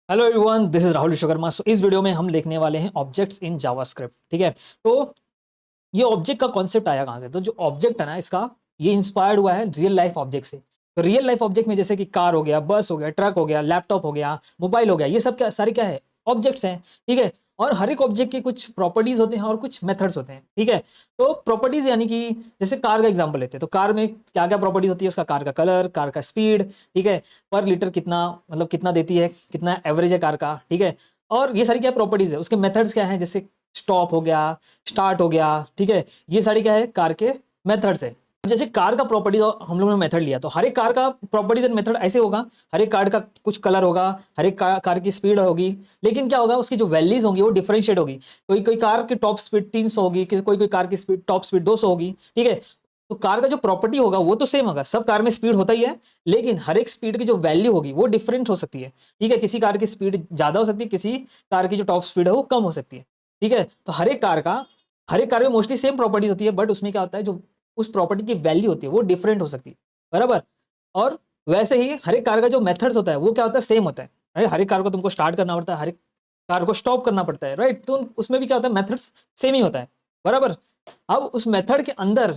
Hello everyone, this is Rahul Vishwakarma. So इस video में हम देखने वाले हैं ऑब्जेक्ट्स इन जावास्क्रिप्ट। ठीक है, तो ये ऑब्जेक्ट का कॉन्सेप्ट आया कहाँ से? तो जो ऑब्जेक्ट है ना इसका, ये इंस्पायर्ड हुआ है रियल लाइफ ऑब्जेक्ट से। तो रियल लाइफ ऑब्जेक्ट में जैसे कि कार हो गया, बस हो गया, ट्रक हो गया, लैपटॉप हो गया, मोबाइल हो गया, ये सब क्या सारे क्या है? ऑब्जेक्ट्स हैं। ठीक है, और हर एक ऑब्जेक्ट के कुछ प्रॉपर्टीज होते हैं और कुछ मेथड्स होते हैं। ठीक है, तो प्रॉपर्टीज यानी कि जैसे कार का एग्जांपल लेते हैं, तो कार में क्या क्या प्रॉपर्टीज होती है? उसका कार का कलर, कार का स्पीड, ठीक है, पर लीटर कितना, मतलब कितना देती है, कितना एवरेज है कार का। ठीक है, और ये सारी क्या प्रॉपर्टीज है, उसके मेथड्स क्या है, जैसे स्टॉप हो गया, स्टार्ट हो गया। ठीक है, ये सारी क्या है? कार के मेथड्स है। जैसे कार का प्रॉपर्टीज हम लोगों ने मेथड लिया, तो हर एक कार का प्रॉपर्टीज एंड मेथड ऐसे होगा। हर एक कार का कुछ कलर होगा, हर एक कार की स्पीड होगी, लेकिन क्या होगा, उसकी जो वैल्यूज होंगी वो डिफरेंशिएट होगी। कोई कोई कार की टॉप स्पीड 300 होगी, कोई कोई कार की स्पीड टॉप स्पीड 200 होगी। ठीक है, तो कार का जो प्रॉपर्टी होगा वो तो सेम होगा, सब कार में स्पीड होता ही है, लेकिन हर एक स्पीड की जो वैल्यू होगी वो डिफरेंट हो सकती है। ठीक है, किसी कार की स्पीड ज्यादा हो सकती है, किसी कार की जो टॉप स्पीड है वो कम हो सकती है। ठीक है, तो हर एक कार में मोस्टली सेम प्रॉपर्टीज होती है, बट उसमें क्या होता है, जो उस प्रॉपर्टी की वैल्यू होती है वो डिफरेंट हो सकती है। बराबर। और वैसे ही हर एक कार का जो मेथड्स होता है वो क्या होता है? सेम होता है। राइट, हर एक कार को तुमको स्टार्ट करना पड़ता है, हर एक कार को स्टॉप करना पड़ता है। राइट, तो उसमें भी क्या होता है? मेथड्स सेम ही होता है। बराबर। अब उस मेथड के अंदर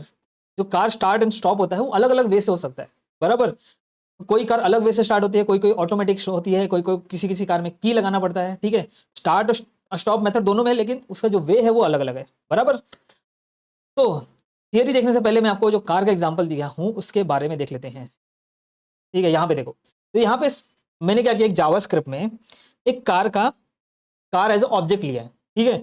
जो कार स्टार्ट एंड स्टॉप होता है वो अलग अलग वे से हो सकता है। बराबर। कोई कार अलग वे से स्टार्ट होती है, कोई कोई ऑटोमेटिक होती है, कोई कोई किसी किसी कार में की लगाना पड़ता है। ठीक है, स्टार्ट और स्टॉप मेथड दोनों में है, लेकिन उसका जो वे है वो अलग अलग है। बराबर। तो थियरी देखने से पहले मैं आपको जो कार का एग्जांपल दिया हूं उसके बारे में देख लेते हैं। ठीक है, यहाँ पे देखो, तो यहाँ पे मैंने क्या किया, एक जावास्क्रिप्ट में एक कार एज ऑब्जेक्ट लिया है। ठीक है,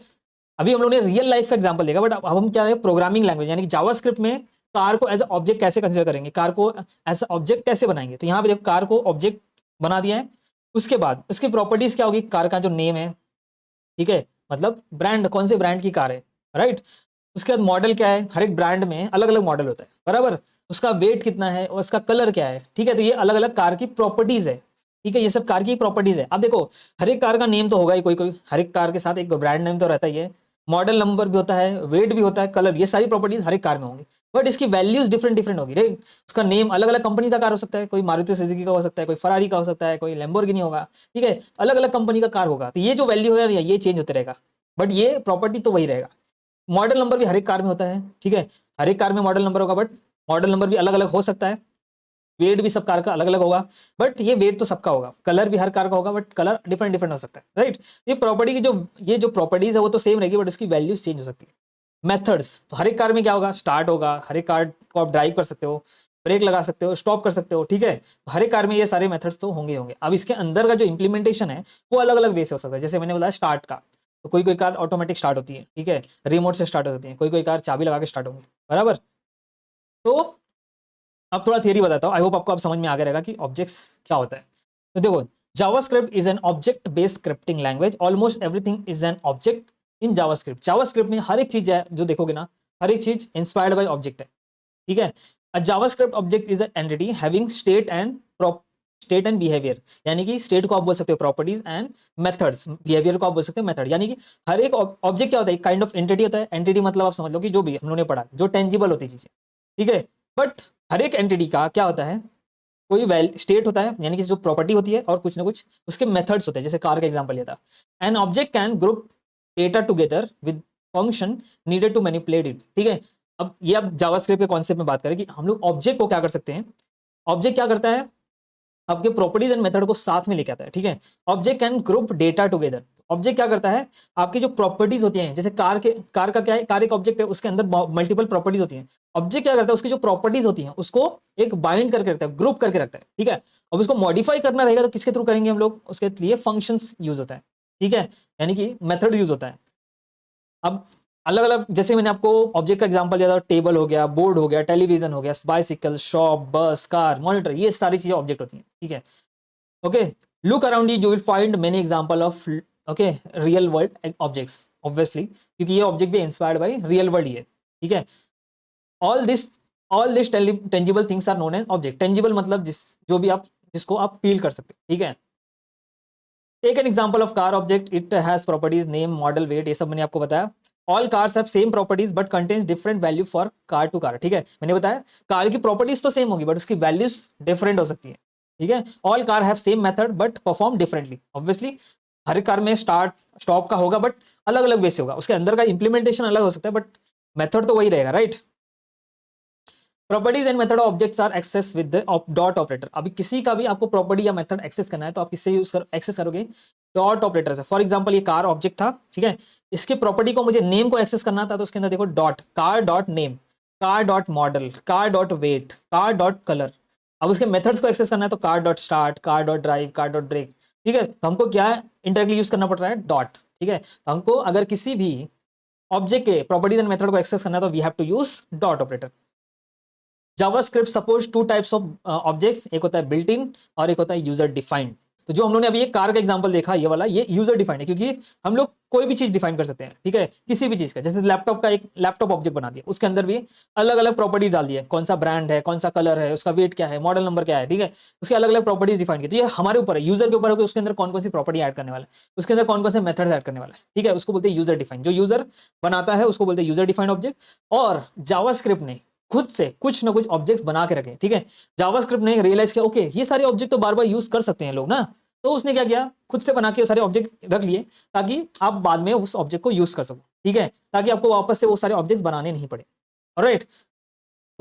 अभी हम लोग ने रियल लाइफ का एग्जांपल देखा, बट अब हम क्या है, प्रोग्रामिंग लैंग्वेज यानी कि जावास्क्रिप्ट में कार को एज ऑब्जेक्ट कैसे कंसीडर करेंगे, कार को एज ऑब्जेक्ट कैसे बनाएंगे। तो यहाँ पे देखो, कार को ऑब्जेक्ट बना दिया है। उसके बाद उसकी प्रॉपर्टीज क्या होगी? कार का जो नेम है, ठीक है, मतलब ब्रांड, कौन से ब्रांड की कार है। राइट, उसके बाद मॉडल क्या है, हर एक ब्रांड में अलग अलग मॉडल होता है। बराबर। उसका वेट कितना है और उसका कलर क्या है। ठीक है, तो ये अलग अलग कार की प्रॉपर्टीज है। ठीक है, ये सब कार की प्रॉपर्टीज है। अब देखो, हर एक कार का नेम तो होगा ही, कोई कोई हर एक कार के साथ एक ब्रांड नेम तो रहता ही है, मॉडल नंबर भी होता है, वेट भी होता है, कलर, ये सारी प्रॉपर्टीज हर एक कार में होंगी। बट इसकी वैल्यूज डिफरेंट डिफरेंट होगी। राइट, उसका नेम अलग अलग कंपनी का कार हो सकता है, कोई मारुति सुजुकी का हो सकता है, कोई फरारी का हो सकता है, कोई लैम्बोर्गिनी होगा। ठीक है, अलग अलग कंपनी का कार होगा, तो ये जो वैल्यू होगा ये चेंज होते रहेगा, बट ये प्रॉपर्टी तो वही रहेगा। मॉडल नंबर भी हर एक कार में होता है। ठीक है, हर एक कार में मॉडल नंबर होगा, बट मॉडल नंबर भी अलग अलग हो सकता है। वेट भी सब कार का अलग अलग होगा, बट ये वेट तो सबका होगा। कलर भी हर कार का होगा, बट कलर डिफरेंट डिफरेंट हो सकता है। राइट, ये प्रॉपर्टी की ये जो प्रॉपर्टीज है वो तो सेम रहेगी, बट उसकी वैल्यूज चेंज हो सकती है। मेथड्स, तो हर एक कार में क्या होगा? स्टार्ट होगा, हर एक कार को आप ड्राइव कर सकते हो, ब्रेक लगा सकते हो, स्टॉप कर सकते हो। ठीक है, तो हर एक कार में ये सारे मेथड्स तो होंगे होंगे। अब इसके अंदर का जो इंप्लीमेंटेशन है वो अलग अलग वे से हो सकता है। जैसे मैंने बताया स्टार्ट का, तो कोई कोई कार ऑटोमेटिक स्टार्ट होती है। ठीक है, रिमोट से स्टार्ट होती है, कोई कोई कार चाबी लगा के स्टार्ट होंगी। बराबर। तो अब थोड़ा थियरी बताता हूँ, आई होप आपको अब समझ में आ गया रहेगा कि ऑब्जेक्ट्स क्या होता है। तो देखो, JavaScript is an object based scripting language. Almost everything is an object in JavaScript. JavaScript में हर एक चीज है जो देखोगे ना, हर एक चीज इंस्पायर्ड बाय ऑब्जेक्ट है। ठीक है, अ JavaScript object is an entity having state and behaviour. यानी कि स्टेट को आप बोल सकते हो प्रॉपर्टीज, एंड मेथड्स, बिहेवियर को आप बोल सकते हो मेथड। यानी कि हर एक ऑब्जेक्ट क्या होता है? एक काइंड ऑफ एंटिटी होता है। एंटिटी मतलब आप समझ लो कि जो भी हम लोगों ने पढ़ा, जो टेंजिबल होती चीजें। ठीक है, बट हर एक एंटिटी का क्या होता है? कोई वैल स्टेट होता है, यानी कि जो प्रॉपर्टी होती है, और कुछ ना कुछ उसके मेथड्स होते हैं। जैसे कार का एग्जांपल लिया था, an object can group data together with function needed to manipulate it. ठीक है, अब ये अब जावास्क्रिप्ट के कॉन्सेप्ट में बात करें कि हम लोग ऑब्जेक्ट को क्या कर सकते हैं। ऑब्जेक्ट क्या करता है? आपके प्रॉपर्टीज एंड मेथड को साथ में लेके आता है। ठीक है, object can group data together. Object क्या करता है? आपकी जो प्रॉपर्टीज होती हैं, जैसे कार का क्या है, कार एक ऑब्जेक्ट है, उसके अंदर मल्टीपल प्रॉपर्टीज होती हैं। ऑब्जेक्ट क्या करता है? उसकी जो प्रॉपर्टीज होती हैं उसको एक बाइंड करके रखता है, ग्रुप करके रखता है। ठीक है, अब उसको मॉडिफाई करना रहेगा तो किसके थ्रू करेंगे हम लोग? उसके लिए फंक्शंस यूज होता है। ठीक है, यानी कि मेथड यूज होता है। अब अलग अलग, जैसे मैंने आपको ऑब्जेक्ट का एग्जांपल दिया था, टेबल हो गया, बोर्ड हो गया, टेलीविजन हो गया, bicycle, shop, bus, car, monitor, ये सारी चीजें ऑब्जेक्ट होती हैं। ठीक है, okay, look around you will find many example of okay real world objects, obviously, क्योंकि ये ऑब्जेक्ट भी इंस्पायर्ड बाय रियल वर्ल्ड ही है। ठीक है, all this all this tangible things are known as object. Tangible मतलब जो भी आप, जिसको आप फील कर सकते हो। ठीक है, take an example of car object, it has properties, name, model, weight, ये सब मैंने आपको बताया। All cars have same properties but contains different value for car to car. ठीक है, मैंने बताया कार की प्रॉपर्टीज तो सेम होगी, बट उसकी वैल्यूज डिफरेंट हो सकती है। ठीक है। All car have same method but perform differently. Obviously her car में स्टार्ट स्टॉप का होगा बट अलग अलग वे से होगा, उसके अंदर का इंप्लीमेंटेशन अलग हो सकता है बट मेथड तो वही रहेगा, right. Properties and method objects are access with dot operator. अभी किसी का भी आपको प्रॉपर्टी या मेथड एक्सेस करना है तो आप किससे एक्सेस करोगे, डॉट ऑपरेटर से। फॉर एग्जांपल ये कार ऑब्जेक्ट था, ठीक है, इसके प्रॉपर्टी को मुझे नेम को एक्सेस करना था तो उसके अंदर देखो dot, car dot name, car dot model, car dot weight, car dot colour. अब उसके मेथड्स को एक्सेस करना है तो car dot start, car dot drive, car dot brake. ठीक है, तो हमको क्या इंटरली यूज करना पड़ रहा है, डॉट। ठीक है, तो हमको अगर किसी भी ऑब्जेक्ट के प्रॉपर्टीज एंड मेथड को एक्सेस करना है तो we have to use dot operator. JavaScript supports two types of objects, एक होता है बिल्ट इन और एक होता है यूजर डिफाइंड। तो जो हम लोगों ने अभी एक कार का एग्जांपल देखा ये वाला, ये यूजर डिफाइंड है क्योंकि हम लोग कोई भी चीज डिफाइन कर सकते हैं, ठीक है, किसी भी चीज का। जैसे लैपटॉप का एक लैपटॉप ऑब्जेक्ट बना दिया, उसके अंदर भी अलग अलग प्रॉपर्टी डाल दी है, कौन सा ब्रांड है, कौन सा कलर है, उसका वेट क्या है, मॉडल नंबर क्या है, ठीक है, उसके अलग अलग प्रॉपर्टीज डिफाइन की। तो ये हमारे ऊपर है, यूजर के ऊपर है कि उसके अंदर कौन कौन सी प्रॉपर्टी ऐड करने वाला है, उसके अंदर कौन कौन से मेथड ऐड करने वाला है, ठीक है, उसको बोलते हैं यूजर डिफाइन। जो यूजर बनाता है उसको बोलते हैं यूजर डिफाइंड ऑब्जेक्ट। और जावास्क्रिप्ट ने खुद से कुछ ना कुछ ऑब्जेक्ट बना के रखे, ठीक है। जावास्क्रिप्ट ने रियलाइज किया ओके ये सारे ऑब्जेक्ट तो बार बार यूज कर सकते हैं लोग ना, तो उसने क्या किया, खुद से बना के सारे ऑब्जेक्ट रख लिए ताकि आप बाद में उस ऑब्जेक्ट को यूज कर सको, ठीक है, ताकि आपको वापस से वो सारे ऑब्जेक्ट बनाने नहीं पड़े। ऑलराइट,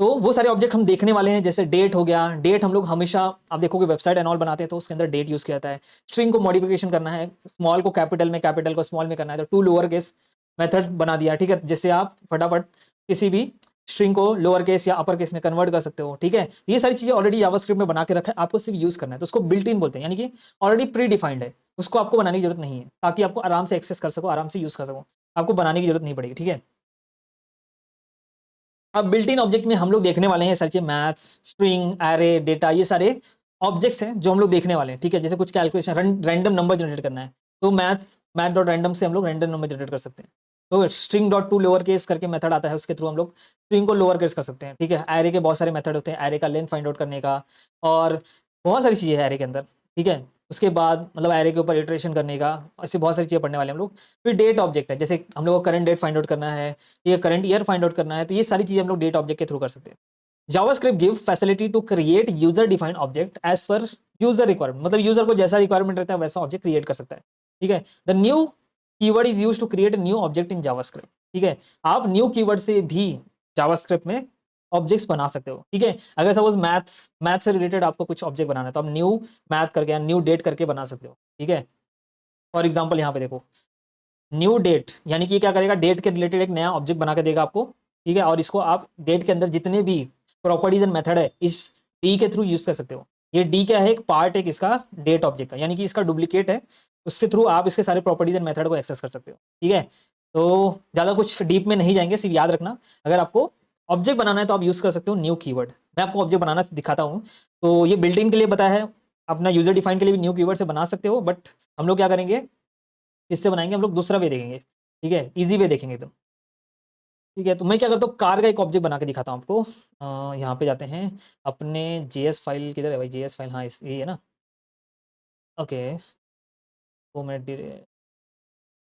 तो वो सारे ऑब्जेक्ट हम देखने वाले हैं। जैसे डेट हो गया, डेट हम लोग हमेशा आप देखोगे वेबसाइट एंड ऑल बनाते हैं तो उसके अंदर डेट यूज किया जाता है। स्ट्रिंग को मॉडिफिकेशन करना है, स्मॉल को कैपिटल में, कैपिटल को स्मॉल में करना है तो टू लोअर केस मेथड बना दिया, ठीक है, जिससे आप फटाफट किसी भी स्ट्रिंग को लोअर केस या अपर केस में कन्वर्ट कर सकते हो, ठीक है। ये सारी चीजें ऑलरेडी जावास्क्रिप्ट में बना के रखा है, आपको सिर्फ यूज करना है। तो उसको बिल्ट इन बोलते हैं, यानी कि ऑलरेडी प्री डिफाइंड है, उसको आपको बनाने की जरूरत नहीं है, ताकि आपको आराम से एक्सेस कर सको, आराम से यूज कर सको, आपको बनाने की जरूरत नहीं पड़ेगी, ठीक है। अब बिल्ट इन ऑब्जेक्ट में हम लोग देखने वाले हैं sir maths, string, array, data, ये सारे ऑब्जेक्ट्स हैं जो हम लोग देखने वाले हैं, ठीक है। जैसे कुछ कैलकुलेशन, रैंडम नंबर जनरेट करना है तो मैथ डॉट रैंडम से हम लोग रैंडम नंबर जनरेट कर सकते हैं। तो string dot to lower case करके मेथड आता है, उसके थ्रू हम लोग स्ट्रिंग को लोअर केस कर सकते हैं, ठीक है। एरे के बहुत सारे मेथड होते हैं, एरे का लेंथ फाइंड आउट करने का, और बहुत सारी चीज़ें हैं एरे के अंदर, ठीक है। उसके बाद मतलब एरे के ऊपर इटरेशन करने का, ऐसे बहुत सारी चीज़ें पढ़ने वाले हम लोग। फिर डेट ऑब्जेक्ट है, जैसे हम लोग को करंट डेट फाइंड आउट करना है, ये करंट ईयर फाइंड आउट करना है, तो ये सारी चीजें हम लोग डेट ऑब्जेक्ट के थ्रू कर सकते हैं। JavaScript give facility to create user defined object as per user requirement, मतलब यूजर को जैसा रिक्वायरमेंट रहता है वैसा ऑब्जेक्ट क्रिएट कर सकता है, ठीक है। The new keyword is used to create new object in JavaScript, ठीक है। आप न्यू कीवर्ड से भी जावास्क्रिप्ट में ऑब्जेक्ट्स बना सकते हो, ठीक है। अगर सपोज मैथ्स से रिलेटेड आपको कुछ ऑब्जेक्ट बनाना है तो आप न्यू मैथ करके या न्यू डेट करके बना सकते हो, ठीक है। फॉर एग्जाम्पल यहाँ पे देखो न्यू डेट, यानी कि क्या करेगा, डेट के रिलेटेड एक नया ऑब्जेक्ट बना के देगा आपको, ठीक है। और इसको आप डेट के अंदर जितने भी प्रॉपर्टीज एंड मेथड है इस डी के थ्रू यूज कर सकते हो। ये डी क्या है, एक पार्ट है इसका डेट ऑब्जेक्ट का, यानी कि इसका डुप्लीकेट है, उसके थ्रू आप इसके सारे प्रॉपर्टीज एंड मेथड को एक्सेस कर सकते हो, ठीक है। तो ज़्यादा कुछ डीप में नहीं जाएंगे, सिर्फ याद रखना अगर आपको ऑब्जेक्ट बनाना है तो आप यूज कर सकते हो न्यू कीवर्ड। मैं आपको ऑब्जेक्ट बनाना दिखाता हूँ। तो ये बिल्डिंग के लिए बताया है, अपना यूजर डिफाइन के लिए भी न्यू कीवर्ड से बना सकते हो, बट हम लोग क्या करेंगे, किससे बनाएंगे, हम लोग दूसरा वे देखेंगे, ठीक है, इजी वे देखेंगे एकदम, ठीक है। तो मैं क्या करता हूँ, कार का एक ऑब्जेक्ट बना के दिखाता हूँ आपको। यहाँ पे जाते हैं, अपने जेएस फाइल किधर है भाई, जेएस फाइल, हाँ ये है ना, ओके। तो मैं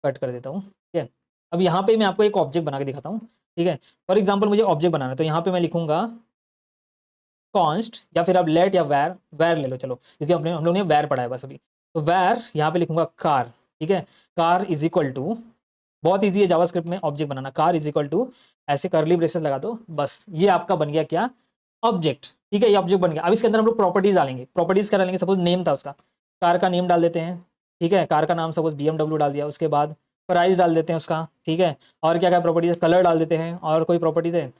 कट कर देता हूँ, ठीक है। अब यहाँ पे मैं आपको एक ऑब्जेक्ट बना के दिखाता हूँ, ठीक है। फॉर एग्जाम्पल मुझे ऑब्जेक्ट बनाना है तो यहाँ पे मैं लिखूंगा कॉन्स्ट, या फिर आप लेट या वैर, वैर ले लो चलो, क्योंकि अपने हम लोग ने वैर पढ़ा है बस अभी। तो वैर यहाँ पे लिखूंगा कार, ठीक है। कार इज इक्वल टू, बहुत ईजी है जावास्क्रिप्ट में ऑब्जेक्ट बनाना, कार इज इक्वल टू, ऐसे करली ब्रेसेस लगा दो, बस ये आपका बन गया क्या, ऑब्जेक्ट, ठीक है। ये ऑब्जेक्ट बन गया। अब इसके अंदर हम लोग प्रॉपर्टीज डालेंगे, प्रॉपर्टीज क्या डालेंगे, सपोज नेम था उसका, कार का नेम डाल देते हैं, ठीक है। कार का नाम सपोज BMW डाल दिया, उसके बाद प्राइस डाल देते हैं उसका, ठीक है। और क्या क्या प्रॉपर्टीज, कलर डाल देते हैं, और कोई प्रॉपर्टीज है,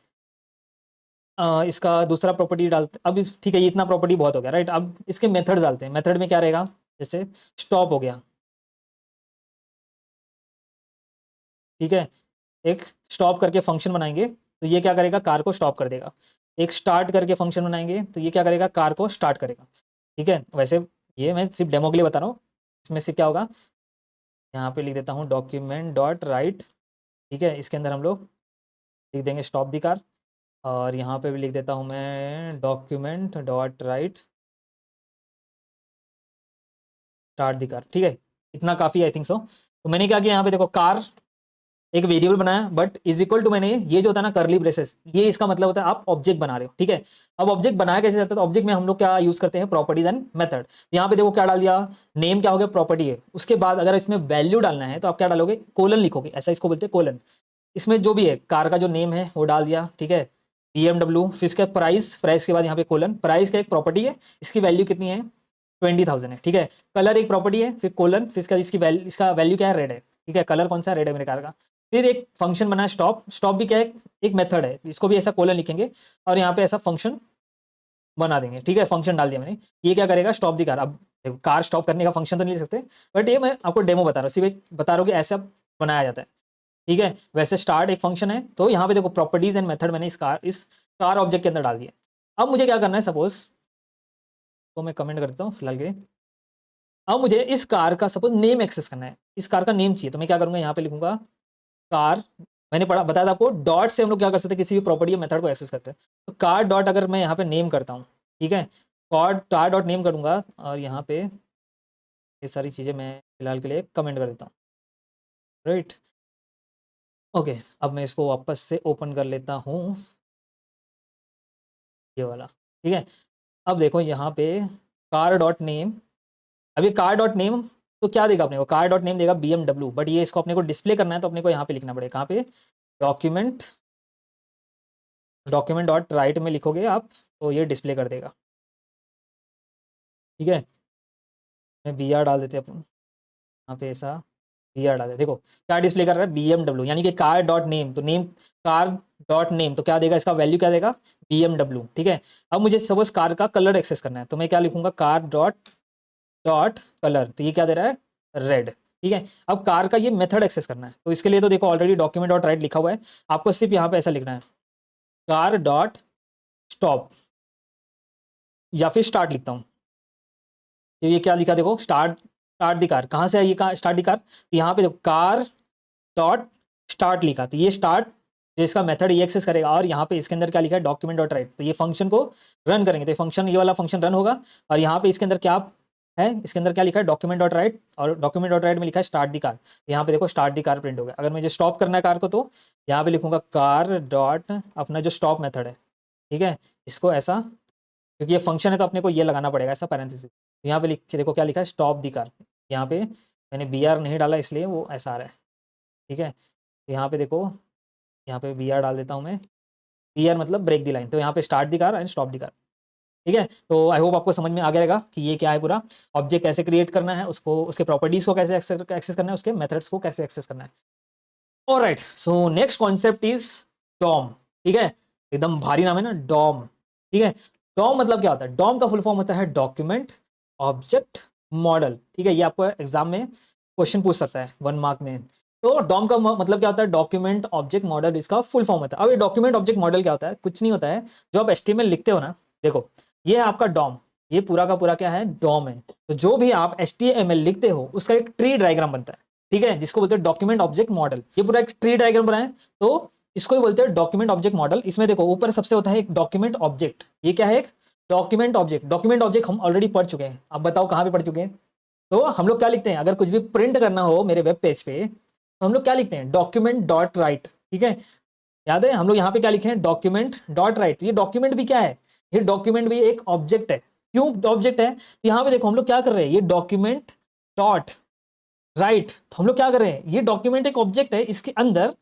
इसका दूसरा प्रॉपर्टी डालते, अब ठीक है, ये इतना प्रॉपर्टी बहुत हो गया, राइट। अब इसके मेथड डालते हैं, मेथड में क्या रहेगा, जैसे स्टॉप हो गया, ठीक है। एक स्टॉप करके फंक्शन बनाएंगे तो ये क्या करेगा, कार को स्टॉप कर देगा। एक स्टार्ट करके फंक्शन बनाएंगे तो ये क्या करेगा, कार को स्टार्ट करेगा, ठीक है। वैसे ये मैं सिर्फ डेमो के लिए बता रहा हूँ, इसमें से क्या होगा, यहाँ पे लिख देता हूँ डॉक्यूमेंट डॉट राइट, ठीक है। इसके अंदर हम लोग लिख देंगे स्टॉप दी कार, और यहाँ पे भी लिख देता हूँ मैं document dot right start the car, ठीक है। इतना काफ़ी आई थिंक सो। तो मैंने क्या किया, यहाँ पे देखो कार एक वेरिएबल बनाया, बट इज इक्वल टू मैंने ये जो होता है ना करली ब्रेसेस, ये इसका मतलब होता है आप ऑब्जेक्ट बना रहे हो, ठीक है। अब ऑब्जेक्ट बनाया कैसे जाता है, तो ऑब्जेक्ट में हम लोग क्या यूज करते हैं, प्रॉपर्टीज एंड मेथड। यहाँ पे देखो क्या डाल दिया, नेम क्या हो गया, प्रॉपर्टी है। उसके बाद अगर इसमें वैल्यू डालना है तो आप क्या डालोगे, कोलन लिखोगे, ऐसा इसको बोलते हैं कोलन। इसमें जो भी है कार का जो नेम है वो डाल दिया, ठीक है, BMW। फिर इसका प्राइस, प्राइस के बाद यहाँ पे कोलन, प्राइस का एक प्रॉपर्टी है, इसकी वैल्यू कितनी है, 20,000 है, ठीक है। कलर एक प्रॉपर्टी है, फिर कोलन, फिर इसका इसकी वैल्यू, इसका वैल्यू क्या है, रेड है, ठीक है। कलर कौन सा, रेड है मेरे कार का। फिर एक फंक्शन बना है स्टॉप, स्टॉप भी क्या है, एक मेथड है, इसको भी ऐसा कोलन लिखेंगे और यहाँ पे ऐसा फंक्शन बना देंगे, ठीक है। फंक्शन डाल दिया मैंने, ये क्या करेगा, स्टॉप दी कार। अब देखो कार स्टॉप करने का फंक्शन तो नहीं लिख सकते, बट ये मैं आपको डेमो बता रहा हूँ, सिर्फ एक बता रहा हूँ कि ऐसा बनाया जाता है, ठीक है। वैसे स्टार्ट एक फंक्शन है, तो यहाँ पे देखो प्रॉपर्टीज एंड मेथड मैंने इस कार ऑब्जेक्ट के अंदर डाल दिया। अब मुझे क्या करना है, सपोज तो मैं कमेंट करता हूँ फिलहाल के। अब मुझे इस कार का सपोज नेम एक्सेस करना है, इस कार का नेम चाहिए, तो मैं क्या करूंगा, यहाँ पे लिखूंगा कार। मैंने पढ़ा बताया था आपको, डॉट से हम लोग क्या कर सकते हैं, किसी भी प्रॉपर्टी या मेथड को एक्सेस करते हैं। तो कार डॉट अगर मैं यहाँ पे नेम करता हूँ, ठीक है, कार डॉट नेम करूंगा और यहाँ पे ये सारी चीज़ें मैं फिलहाल के लिए कमेंट कर देता हूँ, राइट। ओके, अब मैं इसको वापस से ओपन कर लेता हूँ, ये वाला, ठीक है। अब देखो यहाँ पे कार डॉट नेम, अभी कार डॉट नेम तो क्या देगा अपने को, कार डॉट नेम देगा BMW, बट ये इसको अपने को डिस्प्ले करना है तो अपने को यहाँ पे लिखना पड़ेगा, कहाँ पे, डॉक्यूमेंट, डॉक्यूमेंट डॉट राइट में लिखोगे आप तो ये डिस्प्ले कर देगा, ठीक है। मैं BR डाल देते हैं अपन यहाँ पे, ऐसा BR डाल दे, देखो क्या डिस्प्ले कर रहा है, BMW, यानी कि कार डॉट नेम, तो नेम कार डॉट नेम तो क्या देगा, इसका वैल्यू क्या देगा, BMW, ठीक है। अब मुझे सपोज कार का कलर एक्सेस करना है, तो मैं क्या लिखूंगा, कार डॉट डॉट कलर, तो ये क्या दे रहा है, रेड, ठीक है। अब कार का ये मेथड एक्सेस करना है, तो इसके लिए तो देखो ऑलरेडी डॉक्यूमेंट डॉट राइट लिखा हुआ है, आपको सिर्फ यहाँ पे ऐसा लिखना है, कार डॉट स्टॉप, या फिर स्टार्ट लिखता हूँ, तो ये क्या लिखा, देखो स्टार्ट, स्टार्ट दी कार, कहाँ से है ये कार, स्टार्ट दी कार, यहाँ पे देखो कार डॉट स्टार्ट लिखा, तो ये स्टार्ट जो इसका मेथड ये एक्सेस करेगा, और यहाँ पे इसके अंदर क्या लिखा है, डॉक्यूमेंट डॉट राइट, तो ये फंक्शन को रन करेंगे, तो ये फंक्शन, ये वाला फंक्शन रन होगा, और यहाँ पे इसके अंदर क्या है, इसके अंदर क्या लिखा है, डॉक्यूमेंट डॉट राइट, और डॉक्यूमेंट डॉट राइट में लिखा है स्टार्ट दी कार, यहाँ पे देखो स्टार्ट दी कार प्रिंट हो गया। अगर मुझे स्टॉप करना है कार को, तो यहाँ पे लिखूंगा कार डॉट अपना जो स्टॉप मेथड है, ठीक है, इसको ऐसा, क्योंकि ये फंक्शन है तो अपने को ये लगाना पड़ेगा ऐसा पैरेंथेसिस, यहाँ पे लिख के देखो क्या लिखा है, स्टॉप दी कार, यहाँ पे मैंने BR नहीं डाला इसलिए वो ऐसा आ रहा है, ठीक है। यहाँ पे देखो, यहाँ पे BR डाल देता हूँ मैं, BR मतलब ब्रेक दी लाइन, तो यहाँ पे start the car and stop the car, ठीक है। तो आई होप आपको समझ में आ गया रहेगा कि ये क्या है, पूरा ऑब्जेक्ट कैसे क्रिएट करना है, उसको उसके प्रॉपर्टीज को कैसे एक्सेस करना है, उसके मेथड्स को कैसे एक्सेस करना है। Alright, so next concept is DOM, ठीक है, एकदम भारी नाम है ना, डॉम, ठीक है। डॉम मतलब क्या होता है, डॉम का फुल फॉर्म होता है डॉक्यूमेंट ऑब्जेक्ट मॉडल, ठीक है। ये आपको एग्जाम में क्वेश्चन पूछ सकता है 1 मार्क में। तो डॉम का मतलब क्या होता है, डॉक्यूमेंट ऑब्जेक्ट मॉडल, इसका फुल फॉर्म होता है। अब ये डॉक्यूमेंट ऑब्जेक्ट मॉडल क्या होता है, कुछ नहीं होता है, जो आप HTML लिखते हो ना, देखो ये है आपका डॉम, ये पूरा का पूरा क्या है, डॉम है। तो जो भी आप HTML लिखते हो उसका एक ट्री डायग्राम बनता है, ठीक है, जिसको बोलते हैं डॉक्यूमेंट ऑब्जेक्ट मॉडल। ये पूरा एक ट्री डायग्राम बनाए तो इसको ही बोलते हैं डॉक्यूमेंट ऑब्जेक्ट मॉडल। इसमें देखो ऊपर सबसे होता है एक डॉक्यूमेंट ऑब्जेक्ट, ये क्या है, एक डॉक्यूमेंट ऑब्जेक्ट। डॉक्यूमेंट ऑब्जेक्ट हम ऑलरेडी पढ़ चुके हैं, अब बताओ कहाँ पे पढ़ चुके हैं। तो हम लोग क्या लिखते हैं, अगर कुछ भी प्रिंट करना हो मेरे वेब पेज पे, तो हम लोग क्या लिखते हैं, डॉक्यूमेंट डॉट राइट, ठीक है। याद है हम लोग यहाँ पे क्या लिखे हैं, डॉक्यूमेंट डॉट राइट। ये डॉक्यूमेंट भी क्या है, ये डॉक्यूमेंट भी एक ऑब्जेक्ट है। क्यों ऑब्जेक्ट है, तो यहाँ पे देखो हम लोग क्या कर रहे हैं, ये डॉक्यूमेंट डॉट राइट, तो हम लोग क्या कर रहे हैं, ये डॉक्यूमेंट एक ऑब्जेक्ट है, इसके अंदर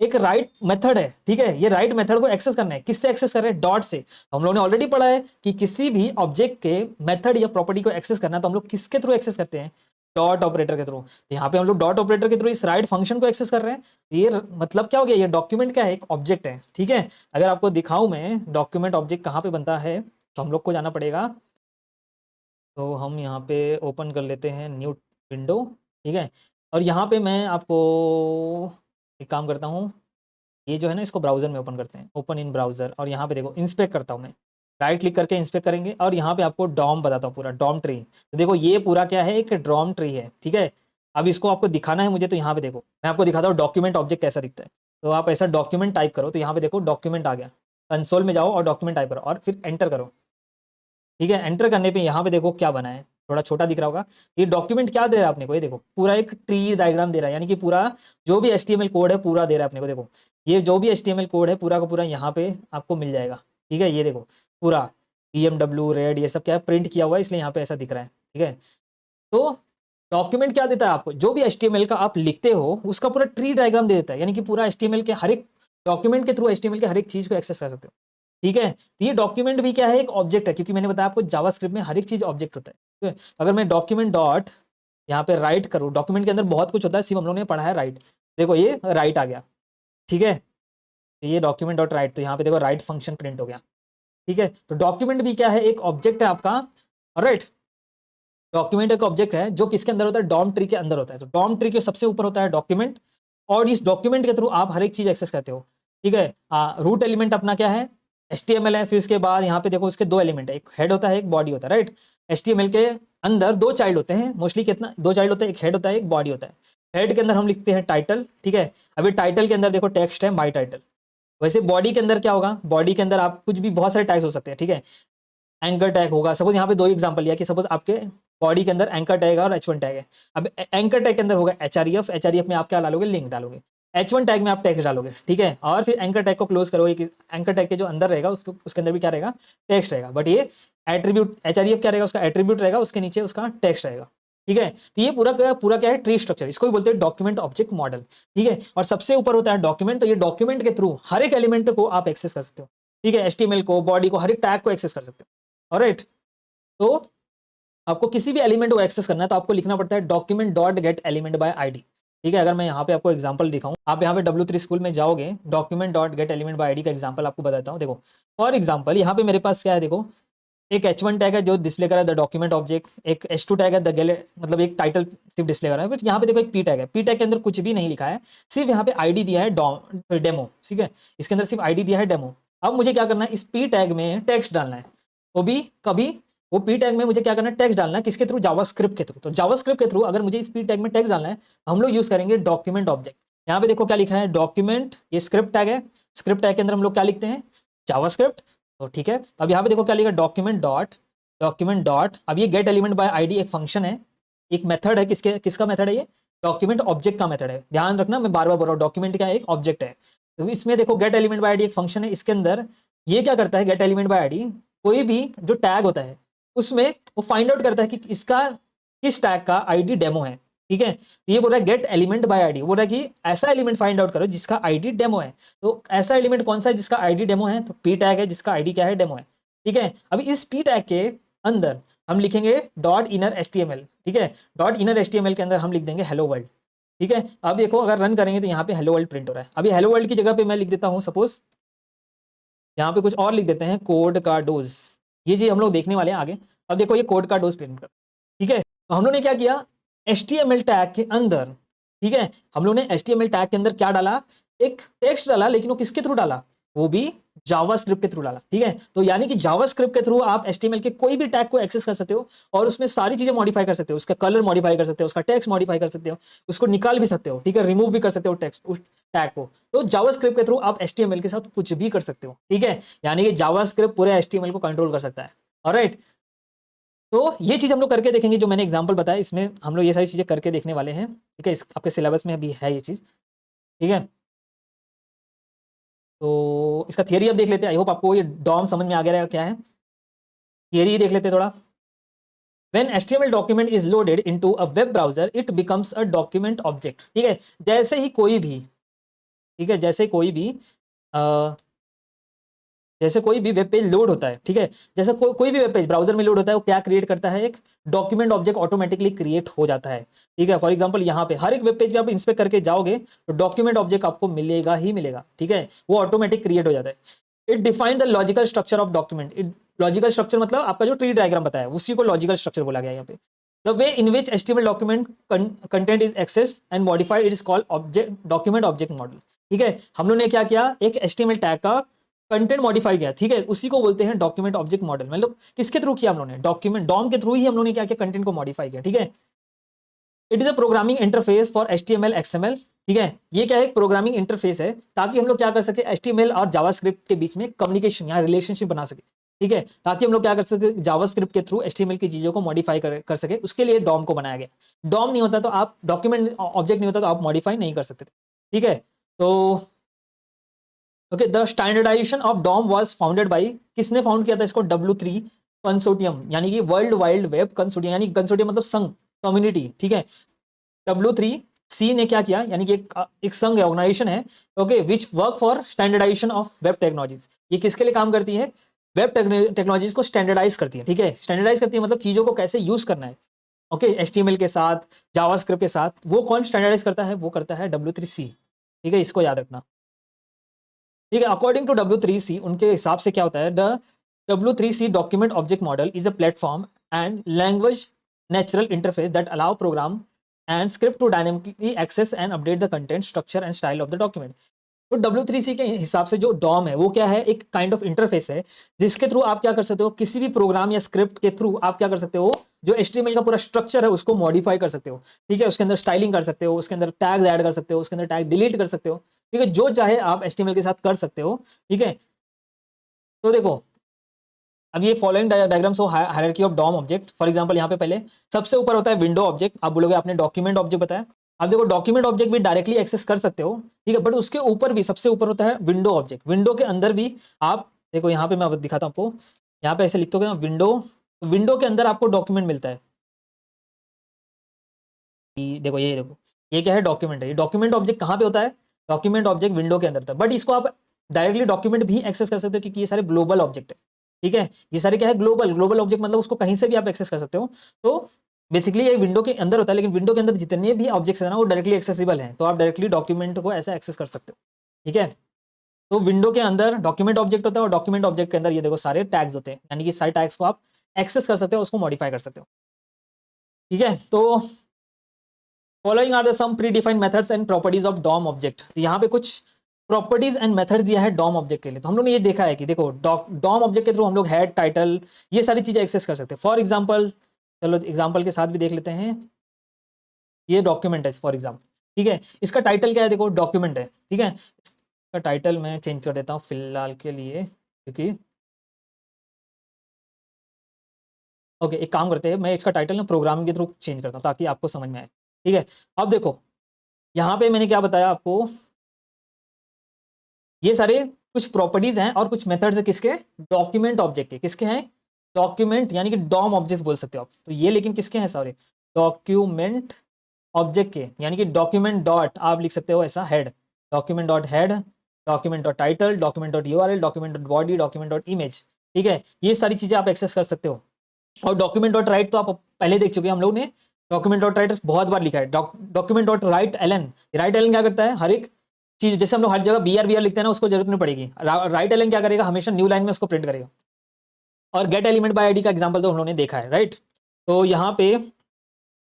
एक राइट मेथड है, ठीक है। ये राइट मेथड को एक्सेस करना है, किससे एक्सेस कर रहे हैं, डॉट से। तो हम लोगों ने ऑलरेडी पढ़ा है कि किसी भी ऑब्जेक्ट के मेथड या प्रॉपर्टी को एक्सेस करना है तो हम लोग किसके थ्रू एक्सेस करते हैं, डॉट ऑपरेटर के थ्रू। तो यहाँ पे हम लोग डॉट ऑपरेटर के थ्रू इस राइट फंक्शन को एक्सेस कर रहे हैं। ये मतलब क्या हो गया, ये डॉक्यूमेंट क्या है, एक ऑब्जेक्ट है, ठीक है। अगर आपको दिखाऊं मैं डॉक्यूमेंट ऑब्जेक्ट कहाँ पे बनता है, तो हम लोग को जाना पड़ेगा। तो हम यहाँ पे ओपन कर लेते हैं न्यू विंडो, ठीक है। और यहाँ पे मैं आपको एक काम करता हूँ, ये जो है ना इसको ब्राउजर में ओपन करते हैं, ओपन इन ब्राउजर, और यहाँ पे देखो इंस्पेक्ट करता हूँ मैं, राइट क्लिक करके इंस्पेक्ट करेंगे, और यहाँ पे आपको डॉम बताता हूँ, पूरा डॉम ट्री। तो देखो ये पूरा क्या है, एक डॉम ट्री है, ठीक है। अब इसको आपको दिखाना है मुझे, तो यहाँ पे देखो मैं आपको दिखाता हूँ डॉक्यूमेंट ऑब्जेक्ट कैसा दिखता है। तो आप ऐसा डॉक्यूमेंट टाइप करो, तो यहाँ पे देखो डॉक्यूमेंट आ गया, कंसोल में जाओ और डॉक्यूमेंट टाइप करो और फिर एंटर करो, ठीक है। एंटर करने पे यहाँ पे देखो क्या बना है, थोड़ा छोटा दिख रहा होगा। ये डॉक्यूमेंट क्या दे रहा है अपने को, ये देखो पूरा एक ट्री डायग्राम दे रहा है, यानी कि पूरा जो भी HTML कोड है पूरा दे रहा है अपने को। देखो ये जो भी HTML कोड है पूरा का पूरा यहाँ पे आपको मिल जाएगा, ठीक है। ये देखो पूरा BMW रेड ये सब क्या है प्रिंट किया हुआ है, इसलिए यहाँ पे ऐसा दिख रहा है, ठीक है। तो डॉक्यूमेंट क्या देता है आपको, जो भी HTML का आप लिखते हो उसका पूरा ट्री डायग्राम दे देता है, यानी कि पूरा HTML के हर एक डॉक्यूमेंट के थ्रू HTML के हर एक चीज को एक्सेस कर सकते हो, ठीक है। तो ये डॉक्यूमेंट भी क्या है, एक ऑब्जेक्ट है, क्योंकि मैंने बताया आपको जावास्क्रिप्ट में हर एक चीज ऑब्जेक्ट होता है, ठीक है। अगर मैं डॉक्यूमेंट डॉट यहाँ पे राइट करूँ, डॉक्यूमेंट के अंदर बहुत कुछ होता है, सिर्फ हम लोगों ने पढ़ा है राइट। देखो ये राइट आ गया, ठीक है। तो ये डॉक्यूमेंट डॉट राइट, तो यहाँ पे देखो राइट फंक्शन प्रिंट हो गया, ठीक है। तो डॉक्यूमेंट भी क्या है, एक ऑब्जेक्ट है आपका, राइट। डॉक्यूमेंट एक ऑब्जेक्ट है जो किसके अंदर होता है, डॉम ट्री के अंदर होता है। तो डॉम ट्री के सबसे ऊपर होता है डॉक्यूमेंट, और इस डॉक्यूमेंट के थ्रू आप हर एक चीज एक्सेस करते हो, ठीक है। रूट एलिमेंट अपना क्या है, HTML है। फिर उसके बाद यहाँ पे देखो उसके दो एलिमेंट है, एक हेड होता है एक बॉडी होता है, राइट। HTML के अंदर दो चाइल्ड होते हैं, मोस्टली कितना, दो चाइल्ड होते हैं, एक हेड होता है एक बॉडी होता है। हेड के अंदर हम लिखते हैं टाइटल, ठीक है। अभी टाइटल के अंदर देखो टेक्स्ट है माई टाइटल। वैसे बॉडी के अंदर क्या होगा, बॉडी के अंदर आप कुछ भी बहुत सारे टैग्स हो सकते हैं, ठीक है। एंकर टैग होगा, सपोज यहाँ पे दो एग्जांपल लिया कि सपोज आपके बॉडी के अंदर एंकर टैग है और H1 टैग है। अब एंकर टैग के अंदर होगा HREF में आप क्या डालोगे, लिंक डालोगे। H1 टैग में आप टेक्स्ट डालोगे, ठीक है। और फिर एंकर टैग को क्लोज करोगे कि एंकर टैग के जो अंदर रहेगा उसके अंदर भी क्या रहेगा, टेक्स्ट रहेगा। बट ये एट्रीब्यूट HREF क्या रहेगा, उसका एट्रीब्यूट रहेगा, उसके नीचे उसका टेक्स्ट रहेगा, ठीक है। तो ये पूरा क्या है, ट्री स्ट्रक्चर, इसको भी बोलते हैं डॉक्यूमेंट ऑब्जेक्ट मॉडल, ठीक है। और सबसे ऊपर होता है डॉक्यूमेंट, तो ये डॉक्यूमेंट के थ्रू हर एक एलिमेंट को आप एक्सेस कर सकते हो, ठीक है। HTML को, बॉडी को, हर एक टैग को एक्सेस कर सकते हो, ऑलराइट। तो आपको किसी भी एलिमेंट को एक्सेस करना है तो आपको लिखना पड़ता है document dot gate element by ID, ठीक है। अगर मैं यहाँ पे आपको एग्जांपल दिखाऊं, आप यहाँ पे W3 स्कूल में जाओगे, document dot gate element by ID का एग्जांपल आपको बताता हूँ। देखो फॉर एग्जांपल यहाँ पे मेरे पास क्या है, देखो एक H1 टैग है जो डिस्प्ले कर रहा है द डॉक्यूमेंट ऑब्जेक्ट, एक H2 टैग है द मतलब एक टाइटल सिर्फ डिस्प्ले कर रहा है। फिर यहाँ पे देखो एक P टैग है, P टैग के अंदर कुछ भी नहीं लिखा है, सिर्फ यहाँ पे आईडी दिया है डेमो, ठीक है। इसके अंदर सिर्फ आईडी दिया है डेमो। अब मुझे क्या करना है, इस P टैग में टेक्स्ट डालना है, वो भी कभी वो P टैग में मुझे क्या करना है, टेक्स्ट डालना है, किसके थ्रू, जावास्क्रिप्ट के थ्रू। तो जावास्क्रिप्ट के थ्रू अगर मुझे इस P टैग में टेक्स्ट डालना है तो हम लोग यूज करेंगे डॉक्यूमेंट ऑब्जेक्ट। यहाँ पे देखो क्या लिखा है, डॉक्यूमेंट, ये स्क्रिप्ट टैग है, स्क्रिप्ट टैग के अंदर हम लोग क्या लिखते हैं, जावास्क्रिप्ट, तो ठीक है। अब यहाँ पे देखो क्या लिखा, डॉक्यूमेंट डॉट, अब ये गेट एलिमेंट बाय आईडी एक फंक्शन है, एक मेथड है, किसका मेथड है, ये डॉक्यूमेंट ऑब्जेक्ट का मेथड है। ध्यान रखना, मैं बार बार बोल रहा हूँ, डॉक्यूमेंट क्या है, एक ऑब्जेक्ट है। तो इसमें देखो गेट एलिमेंट बाय आईडी एक फंक्शन है, इसके अंदर ये क्या करता है, गेट एलिमेंट बाय आईडी कोई भी जो टैग होता है उसमें वो फाइंड आउट करता है कि इसका किस टैग का आईडी डेमो है, ठीक है। ये बोल रहा है गेट एलिमेंट बाय आईडी, बोल रहा है कि ऐसा एलिमेंट फाइंड आउट करो जिसका आईडी डेमो है। तो ऐसा एलिमेंट कौन सा है जिसका आईडी डेमो है, तो P टैग है जिसका आईडी क्या है, डेमो है, ठीक है। अभी इस P टैग के अंदर हम लिखेंगे डॉट इनर HTML, ठीक है। डॉट इनर HTML के अंदर हम लिख देंगे हेलो वर्ल्ड, ठीक है। अब देखो अगर रन करेंगे तो यहाँ पे हेलो वर्ल्ड प्रिंट हो रहा है। अभी हेलो वर्ल्ड की जगह पे मैं लिख देता हूँ, सपोज यहाँ पे कुछ और लिख देते हैं, कोड का डोज। ये चीज हम लोग देखने वाले हैं आगे। अब देखो ये कोड का डोज प्रिंट कर, ठीक है। तो हम लोग ने क्या किया, HTML टैग के अंदर, ठीक है, हम लोग ने HTML टैग के अंदर क्या डाला, एक टेक्स्ट डाला, लेकिन वो किसके थ्रू डाला, वो भी जावास्क्रिप्ट के थ्रू डाला, ठीक है। तो यानी कि जावास्क्रिप्ट के थ्रू आप HTML के कोई भी टैग को एक्सेस कर सकते हो और उसमें सारी चीजें मॉडिफाई कर सकते हो, उसका कलर मॉडिफाई कर सकते हो, उसका टेक्स्ट मॉडिफाई कर सकते हो, उसको निकाल भी सकते हो, ठीक है, रिमूव भी कर सकते हो टेक्स्ट उस टैग को। तो जावास्क्रिप्ट के थ्रू आप HTML के साथ कुछ भी कर सकते हो, ठीक है। यानी कि जावास्क्रिप्ट पूरे HTML को कंट्रोल कर सकता है, ऑलराइट। तो ये चीज हम लोग करके देखेंगे, जो मैंने एग्जांपल बताया इसमें हम लोग ये सारी चीजें करके देखने वाले हैं, ठीक है। आपके सिलेबस में भी है ये चीज, ठीक है। तो इसका थियरी अब देख लेते हैं। आई होप आपको ये डॉम समझ में आ गया है क्या है, थियरी देख लेते हैं थोड़ा। When HTML document is loaded into a web browser, it becomes a document object, ठीक है। जैसे ही कोई भी, ठीक है, जैसे कोई भी वेब पेज लोड होता है, ठीक है, जैसे कोई भी वेब पेज ब्राउजर में लोड होता है, वो क्या क्रिएट करता है, एक डॉक्यूमेंट ऑब्जेक्ट ऑटोमेटिकली क्रिएट हो जाता है, ठीक है। फॉर एग्जांपल यहाँ पे हर एक वेब पेज पे आप इंस्पेक्ट करके जाओगे तो डॉक्यूमेंट ऑब्जेक्ट आपको मिलेगा ही मिलेगा, ठीक है, वो ऑटोमेटिक क्रिएट हो जाता है। It define the logical structure of document. Logical structure मतलब आपका जो ट्री डायग्राम बताया उसी को लॉजिकल स्ट्रक्चर बोला गया है यहाँ पे। The way in which HTML document content is access and modified, it is called object document object model, ठीक है। हम लोग ने क्या किया, एक HTML टैग का कंटेंट मॉडिफाई किया, ठीक है, उसी को बोलते हैं डॉक्यूमेंट ऑब्जेक्ट मॉडल। मतलब किसके थ्रू किया हम लोगों ने, डॉक्यूमेंट डॉम के थ्रू ही हम लोगों ने क्या किया, कंटेंट को मॉडिफाई किया, ठीक है। It is a programming interface for HTML XML, ठीक है। ये क्या है, एक प्रोग्रामिंग इंटरफेस है ताकि हम लोग क्या कर सके, HTML और जावास्क्रिप्ट के बीच में कम्युनिकेशन या रिलेशनशिप बना सके। ठीक है, ताकि हम लोग क्या कर सके, जावास्क्रिप्ट के थ्रू एचटीएमएल की चीजों को मॉडिफाई कर सके, उसके लिए डॉम को बनाया गया। डॉम नहीं होता तो आप डॉक्यूमेंट ऑब्जेक्ट नहीं होता तो आप मॉडिफाई नहीं कर सकते थे। ठीक है, तो okay, the standardization of DOM was founded by, किसने फाउंड किया था इसको, W3 कंसोर्टियम, यानी कि वर्ल्ड वाइड वेब कंसोर्टियम, यानी कंसोर्टियम मतलब संघ, कम्युनिटी। ठीक है, W3C ने क्या किया, यानी कि एक संघ है, ऑर्गेनाइजेशन है, okay, which work for standardization of web technologies. ये किसके लिए काम करती है, वेब टेक्नोलॉजीज को स्टैंडर्डाइज करती है। ठीक है, स्टैंडर्डाइज करती है मतलब चीजों को कैसे यूज करना है, ओके, एचटीएमएल के साथ, जावास्क्रिप्ट के साथ, वो कौन स्टैंडर्डाइज करता है, वो करता है W3C। ठीक है, इसको याद रखना। ठीक है, अकॉर्डिंग टू W3C, उनके हिसाब से क्या होता है, the W3C document object model is a platform and language natural interface that allow program and script to dynamically access and update the content, structure and style of the document. तो W3C के हिसाब से जो Dom है वो क्या है, एक काइंड ऑफ इंटरफेस है, जिसके थ्रू आप क्या कर सकते हो, किसी भी प्रोग्राम या स्क्रिप्ट के थ्रू आप क्या कर सकते हो, जो HTML का पूरा स्ट्रक्चर है उसको मॉडिफाई कर सकते हो। ठीक है, उसके अंदर स्टाइलिंग कर सकते हो, उसके अंदर टैग्स ऐड कर सकते हो, उसके अंदर टैग डिलीट कर सकते हो। ठीक है, जो चाहे आप HTML के साथ कर सकते हो। ठीक है, तो देखो, अब ये फॉलोइंग डायग्राम्स हो hierarchy of DOM object. For example यहाँ पे पहले सबसे ऊपर होता है विंडो ऑब्जेक्ट, आप बोलोगे आपने डॉक्यूमेंट ऑब्जेक्ट बताया। अब देखो, डॉक्यूमेंट ऑब्जेक्ट भी डायरेक्टली एक्सेस कर सकते हो, ठीक है, बट उसके ऊपर भी सबसे ऊपर होता है विंडो ऑब्जेक्ट। विंडो के अंदर भी आप देखो, यहाँ पे मैं अब दिखाता हूँ आपको, यहाँ पे ऐसे लिख दोगे ना विंडो, विंडो के अंदर आपको डॉक्यूमेंट मिलता है। देखो ये देखो, ये क्या है, डॉक्यूमेंट है। ये डॉक्यूमेंट ऑब्जेक्ट कहाँ पे होता है, डॉक्यूमेंट ऑब्जेक्ट विंडो के अंदर था, बट इसको आप डायरेक्टली डॉक्यूमेंट भी एक्सेस कर सकते हो, क्योंकि ये सारे ग्लोबल ऑब्जेक्ट है। ठीक है, ये सारे क्या है, ग्लोबल, ग्लोबल ऑब्जेक्ट मतलब उसको कहीं से भी आप एक्सेस कर सकते हो। तो बेसिकली ये विंडो के अंदर होता है, लेकिन विंडो के अंदर जितने भी ऑब्जेक्ट्स है ना वो डायरेक्टली एक्सेसिबल हैं, तो आप डायरेक्टली डॉक्यूमेंट को ऐसे एक्सेस कर सकते हो। ठीक है, तो विंडो के अंदर डॉक्यूमेंट ऑब्जेक्ट होता है, और डॉक्यूमेंट ऑब्जेक्ट के अंदर ये देखो सारे टैग्स होते हैं, यानी कि सारे टैग्स को आप एक्सेस कर सकते हो, उसको मॉडिफाई कर सकते हो। ठीक है, तो following are the some pre defined methods and properties of DOM object. तो यहाँ पे कुछ प्रॉपर्टीज एंड मेथड्स दिया है डॉम ऑब्जेक्ट के लिए। तो हम लोग ने ये देखा है कि देखो, डॉम ऑब्जेक्ट के थ्रू हम लोग हेड, टाइटल, ये सारी चीजें एक्सेस कर सकते हैं। फॉर एग्जांपल, चलो एग्जांपल के साथ भी देख लेते हैं। ये डॉक्यूमेंट है फॉर एग्जांपल, ठीक है, इसका टाइटल क्या है, देखो डॉक्यूमेंट है। ठीक है, इसका टाइटल मैं चेंज कर देता हूँ फिलहाल के लिए, क्योंकि ओके, एक काम करते हैं, मैं इसका टाइटल ना प्रोग्रामिंग के थ्रू चेंज करता हूँ ताकि आपको समझ में आए। ठीक है, अब देखो, यहाँ पे मैंने क्या बताया आपको, ये सारे कुछ प्रॉपर्टीज हैं और कुछ मेथड्स है किसके, डॉक्यूमेंट ऑब्जेक्ट के। किसके हैं, डॉक्यूमेंट, यानी कि डॉम ऑब्जेक्ट बोल सकते हो आप। तो ये लेकिन किसके हैं सारे, डॉक्यूमेंट ऑब्जेक्ट के, यानी कि डॉक्यूमेंट डॉट आप लिख सकते हो ऐसा head, document dot head, document dot title, document dot URL, document dot body, document dot image. ठीक है, ये सारी चीजें आप एक्सेस कर सकते हो। और डॉक्यूमेंट डॉट राइट तो आप पहले देख चुके हैं हम लोग ने, डॉक्यूमेंट डॉट राइट बहुत बार लिखा है। Document dot writeln, writeln क्या करता है, हर एक चीज जैसे हम लोग हर जगह BR लिखते हैं ना, उसको जरूरत नहीं पड़ेगी। राइट एलन क्या करेगा, हमेशा न्यू लाइन में उसको प्रिंट करेगा। और गेट एलिमेंट बाय आईडी का एग्जांपल तो हम लोगों ने देखा है, राइट। तो यहाँ पे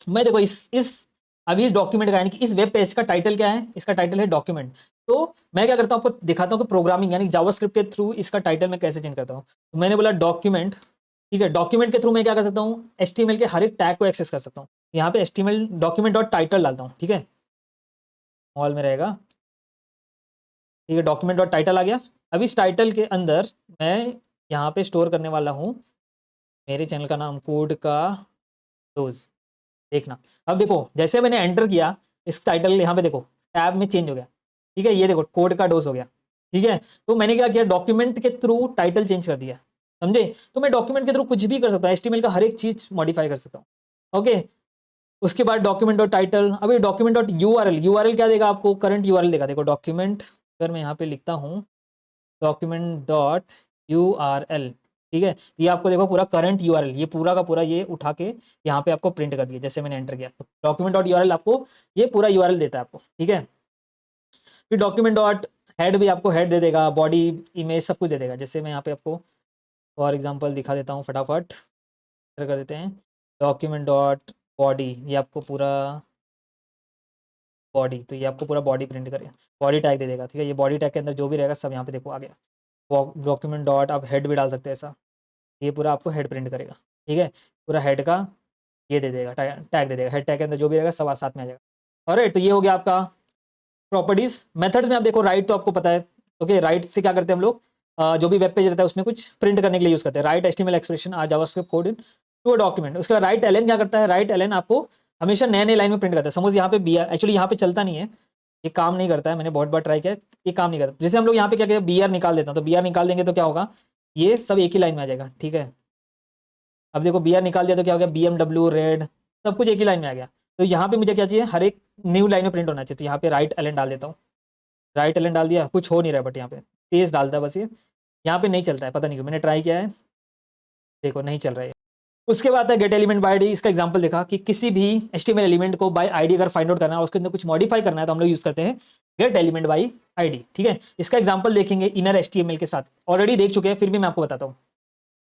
मैं देखो इस अभी इस डॉक्यूमेंट का, यानी कि इस वेब पेज का टाइटल क्या है, इसका टाइटल है डॉक्यूमेंट। तो मैं क्या करता हूँ, आपको दिखाता हूँ कि प्रोग्रामिंग यानी जावास्क्रिप्ट के थ्रू इसका टाइटल मैं कैसे चेंज करता हूँ। तो मैंने बोला डॉक्यूमेंट, ठीक है, डॉक्यूमेंट के थ्रू मैं क्या कर सकता हूँ, HTML के हर एक टैग को एक्सेस कर सकता हूँ। यहाँ पे HTML डॉक्यूमेंट डॉट टाइटल डालता हूँ, ठीक है, ऑल में रहेगा। ठीक है, डॉक्यूमेंट डॉट टाइटल आ गया। अब इस टाइटल के अंदर मैं यहाँ पे स्टोर करने वाला हूँ मेरे चैनल का नाम, कोड का डोज। देखना, अब देखो जैसे मैंने एंटर किया, इस टाइटल यहाँ पे देखो टैब में चेंज हो गया। ठीक है, ये देखो कोड का डोज हो गया। ठीक है, तो मैंने क्या किया, डॉक्यूमेंट के थ्रू टाइटल चेंज कर दिया, समझे। तो मैं डॉक्यूमेंट के थ्रू कुछ भी कर सकता हूँ, HTML का हर एक चीज मॉडिफाई कर सकता हूँ। ओके, उसके बाद डॉक्यूमेंट डॉट टाइटल, अभी डॉक्यूमेंट डॉट यूआरएल, यूआरएल क्या देगा आपको, करंट यूआरएल देगा। देखो डॉक्यूमेंट, अगर मैं यहाँ पे लिखता हूँ डॉक्यूमेंट डॉट यूआरएल, ठीक है, ये आपको देखो पूरा करंट यूआरएल, ये पूरा का पूरा ये उठा के यहाँ पे आपको प्रिंट कर दिया। जैसे मैंने एंटर किया तो डॉक्यूमेंट डॉट यूआरएल आपको ये पूरा यूआरएल देता है आपको। ठीक है, फिर डॉक्यूमेंट डॉट हेड भी आपको हेड दे देगा, बॉडी, इमेज, सब कुछ दे देगा। जैसे मैं यहाँ पे आपको फॉर एग्जांपल दिखा देता हूँ फटाफट, कर देते हैं डॉक्यूमेंट डॉट बॉडी, ये आपको पूरा बॉडी, तो ये आपको पूरा बॉडी प्रिंट करेगा, बॉडी टैग दे देगा। ठीक है, ये बॉडी टैग के अंदर जो भी रहेगा सब यहाँ पे देखो आ गया। डॉक्यूमेंट डॉट आप हेड भी डाल सकते हैं ऐसा, ये पूरा आपको हेड प्रिंट करेगा। ठीक है, पूरा हेड का ये दे देगा, टैग दे देगा, हेड टैग के अंदर जो भी रहेगा सब साथ में आ जाएगा। और तो ये हो गया आपका प्रॉपर्टीज। मेथड्स में आप देखो राइट तो आपको पता है, ओके, राइट से क्या करते हैं हम लोग, जो भी वेब पेज रहता है उसमें कुछ प्रिंट करने के लिए यूज़ करते हैं। Write HTML expression or JavaScript code into a document. उसके बाद राइट एलएन क्या करता है, राइट एलएन आपको हमेशा नए नए लाइन में प्रिंट करता है। सपोज यहाँ पे बी आर, एक्चुअली यहाँ पे चलता नहीं है, ये काम नहीं करता है, मैंने बहुत बार ट्राई किया, ये काम नहीं करता। जैसे हम लोग यहाँ पे क्या कहते हैं, बी आर निकाल देता हूँ, तो बी आर निकाल देंगे तो क्या होगा, ये सब एक ही लाइन में आ जाएगा, ठीक है। अब देखो बी आर निकाल दिया तो क्या हो गया, बी एम डब्ल्यू रेड, सब कुछ एक ही लाइन में आ गया। तो यहाँ पे मुझे क्या चाहिए, हर एक न्यू लाइन में प्रिंट होना चाहिए। तो यहाँ पे राइट एलन डाल देता हूँ, राइट एलन डाल दिया, कुछ हो नहीं रहा, बट यहाँ पे पेज डालता है बस, ये यहाँ पे नहीं चलता है, पता नहीं क्यों, मैंने ट्राई किया है, देखो नहीं चल रहा है। उसके बाद है गेट एलिमेंट बाय आईडी। इसका एग्जांपल देखा कि किसी भी एचटीएमएल एलिमेंट को बाय आईडी अगर फाइंड आउट करना है, उसके अंदर कुछ मॉडिफाई करना है, तो हम लोग यूज करते हैं गेट एलिमेंट बाय आईडी, ठीक है। इसका एग्जांपल देखेंगे इनर एचटीएमएल के साथ, ऑलरेडी देख चुके हैं, फिर भी मैं आपको बताता हूँ,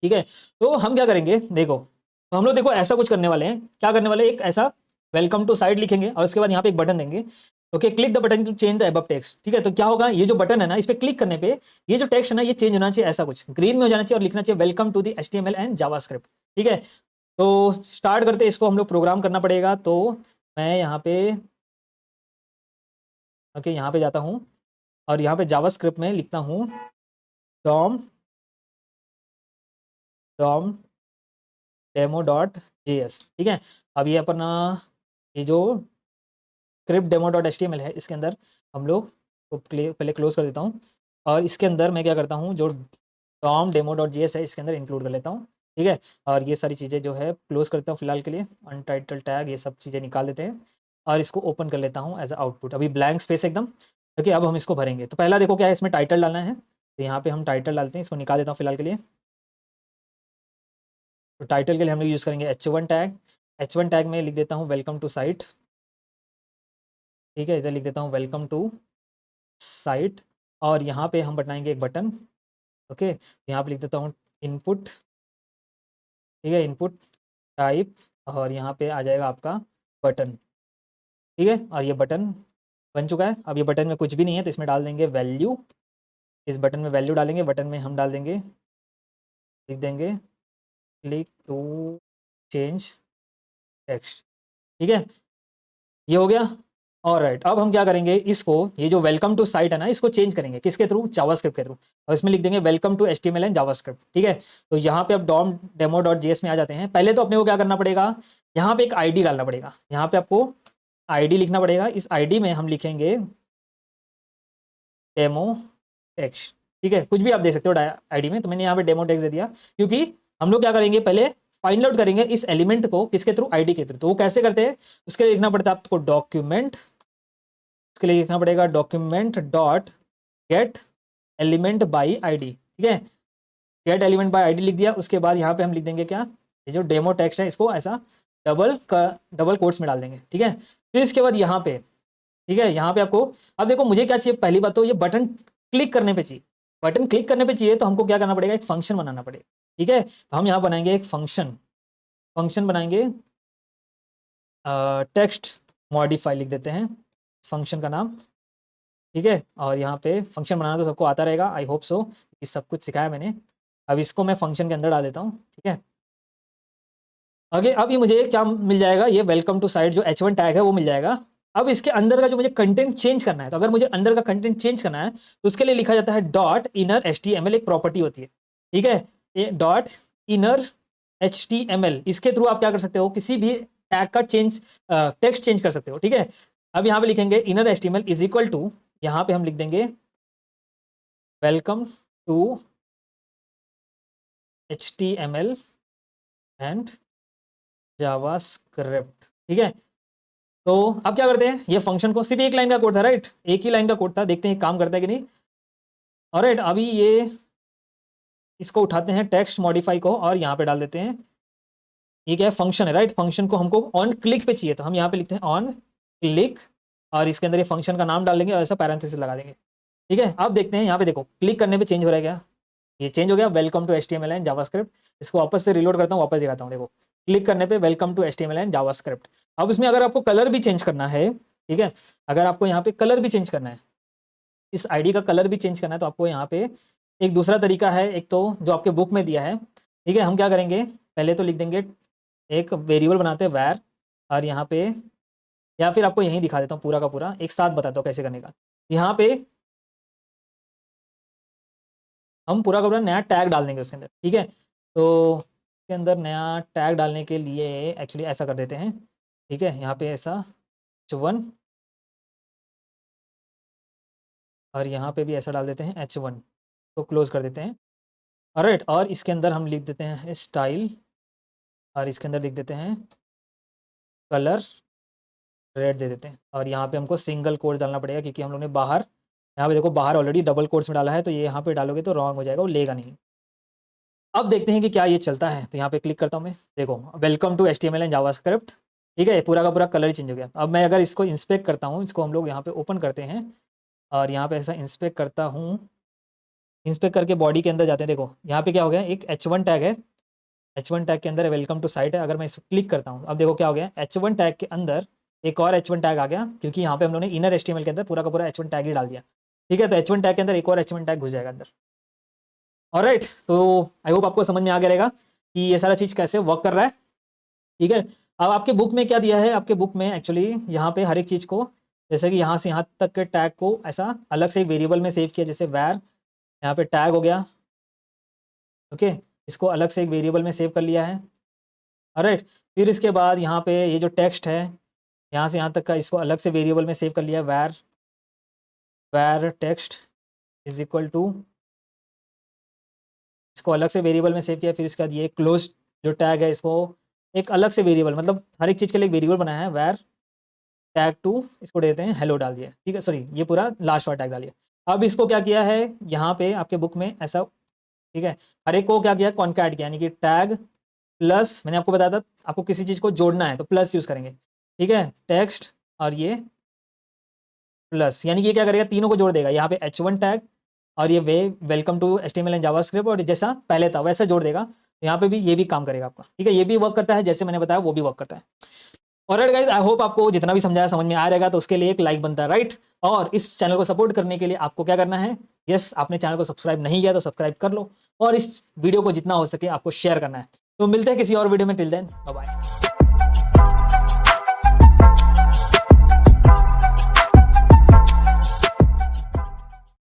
ठीक है। तो हम क्या करेंगे, देखो, तो हम लोग देखो ऐसा कुछ करने वाले हैं, क्या करने वाले हैं, एक ऐसा वेलकम टू साइट लिखेंगे और उसके बाद यहाँ पे एक बटन देंगे, okay, click the button to change the above text, ठीक है। तो क्या होगा, ये जो बटन है ना, इस पे क्लिक करने पे ये जो टेक्स्ट है ना, ये चेंज होना चाहिए, ऐसा कुछ ग्रीन में हो जाना चाहिए और लिखना चाहिए welcome to the HTML and JavaScript, ठीक है। तो स्टार्ट करते, इसको हम लोग प्रोग्राम करना पड़ेगा। तो मैं यहाँ पे, ओके, यहाँ पे जाता हूँ और यहाँ पे जावास्क्रिप्ट में लिखता हूँ DOM DOM demo dot JS, ठीक है। अब ये अपना ये जो स्क्रिप्ट डेमो डॉट एचटीएमएल है, इसके अंदर हम लोग को पहले क्लोज कर देता हूँ और इसके अंदर मैं क्या करता हूँ, जो डॉम डेमो डॉट जेएस है, इसके अंदर इंक्लूड कर लेता हूँ, ठीक है। और ये सारी चीज़ें जो है क्लोज करता हूँ फिलहाल के लिए, अनटाइटल टैग, ये सब चीज़ें निकाल देते हैं और इसको ओपन कर लेता हूँ एज अ आउटपुट। अभी ब्लैंक स्पेस एकदम, ओके। अब हम इसको भरेंगे, तो पहला देखो क्या है, इसमें टाइटल डालना है, तो यहाँ पे हम टाइटल डालते हैं, इसको निकाल देता हूँ फिलहाल के लिए। तो टाइटल के लिए हम लोग यूज़ करेंगे H1 टैग। H1 टैग में लिख देता हूँ वेलकम टू साइट, ठीक है। इधर लिख देता हूँ वेलकम टू साइट और यहाँ पे हम बनाएंगे एक बटन, ओके। यहाँ पे लिख देता हूँ इनपुट, ठीक है, इनपुट टाइप, और यहाँ पे आ जाएगा आपका बटन, ठीक है। और ये बटन बन चुका है। अब ये बटन में कुछ भी नहीं है, तो इसमें डाल देंगे वैल्यू, इस बटन में वैल्यू डालेंगे, बटन में हम डाल देंगे, लिख देंगे क्लिक टू चेंज टेक्स्ट, ठीक है। ये हो गया। ऑलराइट, अब हम क्या करेंगे, इसको, ये जो वेलकम टू साइट है ना, इसको चेंज करेंगे, किसके थ्रू, जावास्क्रिप्ट के थ्रू, और इसमें लिख देंगे welcome to HTML and JavaScript, ठीक है। तो यहाँ पे अब डॉम डेमो डॉट जेएस में आ जाते हैं। पहले तो अपने को क्या करना पड़ेगा, यहाँ पे एक आईडी डालना पड़ेगा, यहाँ पे आपको आईडी लिखना पड़ेगा। इस आईडी में हम लिखेंगे डेमो टेक्स्ट, ठीक है, कुछ भी आप दे सकते हो आईडी में, तो मैंने यहाँ पे डेमो टेक्स्ट दे दिया, क्योंकि हम लोग क्या करेंगे, पहले फाइंड आउट करेंगे इस एलिमेंट को किसके थ्रू, आईडी के थ्रू। तो वो कैसे करते हैं, उसके लिए लिखना पड़ता है आपको डॉक्यूमेंट, उसके लिए लिखना पड़ेगा document dot gate element by ID, ठीक है। गेट एलिमेंट बाई आईडी लिख दिया। उसके बाद यहाँ पे हम लिख देंगे क्या, ये जो डेमो टेक्स्ट है, इसको ऐसा डबल कोट्स में डाल देंगे, ठीक है। फिर इसके बाद यहाँ पे, ठीक है, यहाँ पे आपको, अब देखो मुझे क्या चाहिए, पहली बात तो ये बटन क्लिक करने पे चाहिए, बटन क्लिक करने पे चाहिए, तो हमको क्या करना पड़ेगा, एक फंक्शन बनाना पड़ेगा, ठीक है। तो हम यहाँ बनाएंगे एक फंक्शन, फंक्शन बनाएंगे, टेक्स्ट मॉडिफाई लिख देते हैं फंक्शन का नाम, ठीक है। और यहाँ पे फंक्शन बनाना तो सबको आता रहेगा, आई होप सो, कि सब कुछ सिखाया मैंने। अब इसको मैं फंक्शन के अंदर डाल देता हूँ, ठीक है। आगे अब ये मुझे क्या मिल जाएगा, ये वेलकम टू साइट जो H1 टैग है वो मिल जाएगा। अब इसके अंदर का जो मुझे कंटेंट चेंज करना है, तो अगर मुझे अंदर का कंटेंट चेंज करना है, तो उसके लिए लिखा जाता है डॉट इनर HTML, एक प्रॉपर्टी होती है, ठीक है। ये डॉट इनर HTML, इसके थ्रू आप क्या कर सकते हो, किसी भी टैग का चेंज, टेक्स्ट चेंज कर सकते हो, ठीक है। अब यहाँ पे लिखेंगे inner HTML is equal to, यहाँ पे हम लिख देंगे welcome to HTML and JavaScript, ठीक है। तो अब क्या करते हैं, ये फंक्शन को, सिर्फ एक लाइन का कोड था, राइट, एक ही लाइन का कोड था, देखते हैं काम करता है कि नहीं। ऑलराइट, अभी ये इसको उठाते हैं टेक्स्ट मॉडिफाई को और यहाँ पे डाल देते हैं, ये क्या है, फंक्शन है, राइट। फंक्शन को हमको ऑन क्लिक पे चाहिए, तो हम यहाँ पे लिखते हैं ऑन क्लिक और इसके अंदर ये फंक्शन का नाम डाल देंगे और ऐसा पैरेंथेसिस लगा देंगे, ठीक है। अब देखते हैं यहाँ पे, देखो क्लिक करने पे चेंज हो रहा है क्या, ये चेंज हो गया, welcome to HTML and JavaScript. इसको वापस से रिलोड करता हूँ, वापस दिखाता हूँ, देखो क्लिक करने पे welcome to HTML and JavaScript. अब इसमें अगर आपको कलर भी चेंज करना है, ठीक है, अगर आपको यहाँ पे कलर भी चेंज करना है, इस आईडी का कलर भी चेंज करना है, तो आपको यहाँ पे एक दूसरा तरीका है, एक तो जो आपके बुक में दिया है, ठीक है। हम क्या करेंगे, पहले तो लिख देंगे, एक वेरिएबल बनाते हैं वैर, और यहाँ पे, या फिर आपको यहीं दिखा देता हूँ पूरा का पूरा, एक साथ बताता हूँ कैसे करने का। यहाँ पे, हम पूरा का पूरा नया टैग डाल देंगे उसके अंदर, ठीक है। तो इसके अंदर नया टैग डालने के लिए एक्चुअली ऐसा कर देते हैं, ठीक है। यहाँ पे ऐसा H1 और यहाँ पे भी ऐसा डाल देते हैं H1, तो क्लोज कर देते हैं। ऑलराइट, और इसके अंदर हम लिख देते हैं स्टाइल, और इसके अंदर लिख देते हैं कलर रेड दे देते हैं। और यहाँ पे हमको सिंगल कोट्स डालना पड़ेगा क्योंकि हम लोग ने बाहर, यहाँ पे देखो बाहर ऑलरेडी डबल कोट्स में डाला है, तो ये यहाँ पे डालोगे तो रॉन्ग हो जाएगा, वो लेगा नहीं। अब देखते हैं कि क्या ये चलता है। तो यहाँ पे क्लिक करता हूँ मैं, देखो welcome to HTML and JavaScript, ठीक है। पूरा का पूरा कलर ही चेंज हो गया। अब मैं अगर इसको इंस्पेक्ट करता हूँ, इसको हम लोग यहाँ पे ओपन करते हैं और यहाँ पे ऐसा इंस्पेक्ट करता हूँ, इंस्पेक्ट करके बॉडी के अंदर जाते हैं। देखो यहाँ पे क्या हो गया, एक H1 टैग है, H1 टैग के अंदर वेलकम टू साइट है। अगर मैं इस पर क्लिक करता हूँ, अब देखो क्या हो गया, H1 टैग के अंदर एक और H1 टैग आ गया, क्योंकि यहाँ पे हम लोगों ने इनर HTML के अंदर पूरा का पूरा H1 टैग ही डाल दिया, ठीक है। तो H1 टैग के अंदर एक और H1 टैग घुस जाएगा अंदर। ऑलराइट, तो आई होप आपको समझ में आ गया रहेगा कि ये सारा चीज़ कैसे वर्क कर रहा है, ठीक है। अब आपके बुक में क्या दिया है, आपके बुक में एक्चुअली यहाँ पे हर एक चीज़ को, जैसे कि यहाँ से यहाँ तक के टैग को ऐसा अलग से एक वेरिएबल में सेव किया, जैसे वैर, यहाँ पे टैग हो गया, ओके, इसको अलग से एक वेरिएबल में सेव कर लिया है। ऑलराइट, फिर इसके बाद यहाँ पे ये जो टेक्स्ट है, यहाँ से यहाँ तक का इसको अलग से वेरिएबल में सेव कर लिया, वैर वैर टेक्स्ट इज इक्वल टू, इसको अलग से वेरिएबल में सेव किया। फिर इसके बाद ये क्लोज जो टैग है, इसको एक अलग से वेरिएबल, मतलब हर एक चीज़ के लिए एक वेरिएबल बनाया है, वैर टैग टू, इसको देते हैं हेलो डाल दिया, ठीक है। सॉरी, ये पूरा लास्ट वाला टैग डालिए। अब इसको क्या किया है, यहाँ पे आपके बुक में ऐसा, ठीक है, हर एक को क्या किया, कॉन्कैट किया, यानी कि टैग प्लस, मैंने आपको बताया था आपको किसी चीज़ को जोड़ना है तो प्लस यूज़ करेंगे, ठीक है, टेक्स्ट और ये प्लस, यानी कि ये क्या करेगा, तीनों को जोड़ देगा। यहाँ पे H1 टैग और ये welcome to HTML and JavaScript, और जैसा पहले था वैसा जोड़ देगा। तो यहाँ पे भी ये भी काम करेगा आपका, ठीक है। ये भी वर्क करता है, जैसे मैंने बताया वो भी वर्क करता है। ऑलराइट गाइस, आई होप आपको जितना भी समझाया समझ में आ रहेगा। तो उसके लिए एक लाइक बनता है, राइट। और इस चैनल को सपोर्ट करने के लिए आपको क्या करना है, यस, आपने चैनल को सब्सक्राइब नहीं किया तो सब्सक्राइब कर लो, और इस वीडियो को जितना हो सके आपको शेयर करना है। तो मिलते हैं किसी और वीडियो में, टिल देन बाय बाय।